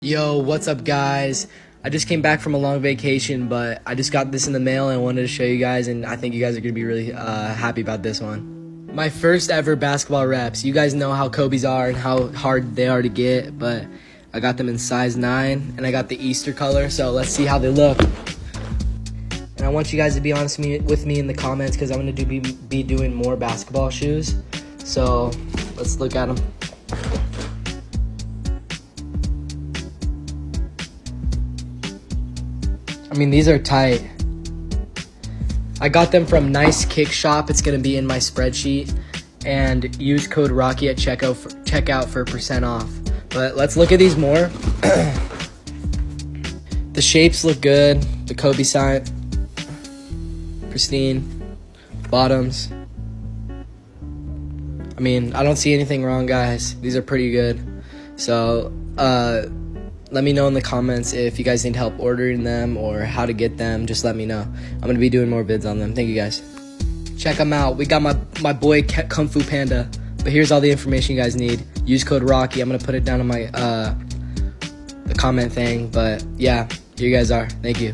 Yo, what's up guys? I just came back from a long vacation, but I just got this in the mail and I wanted to show you guys, and I think you guys are going to be really happy about this one. My first ever basketball reps. You guys know how Kobe's are and how hard they are to get, but I got them in size 9 and I got the Easter color, so let's see how they look. And I want you guys to be honest with me in the comments because I'm going to be doing more basketball shoes. So let's look at them. I mean, these are tight. I got them from Nicekicksshop. It's gonna be in my spreadsheet. And use code Rocky at checkout for % off. But let's look at these more. The shapes look good. The Kobe sign, pristine. Bottoms. I mean, I don't see anything wrong, guys. These are pretty good. So, let me know in the comments if you guys need help ordering them or how to get them. Just let me know. I'm going to be doing more vids on them. Thank you guys. Check them out. We got my boy Kung Fu Panda. But here's all the information you guys need. Use code Rocky. I'm going to put it down on my the comment thing. But yeah, here you guys are. Thank you.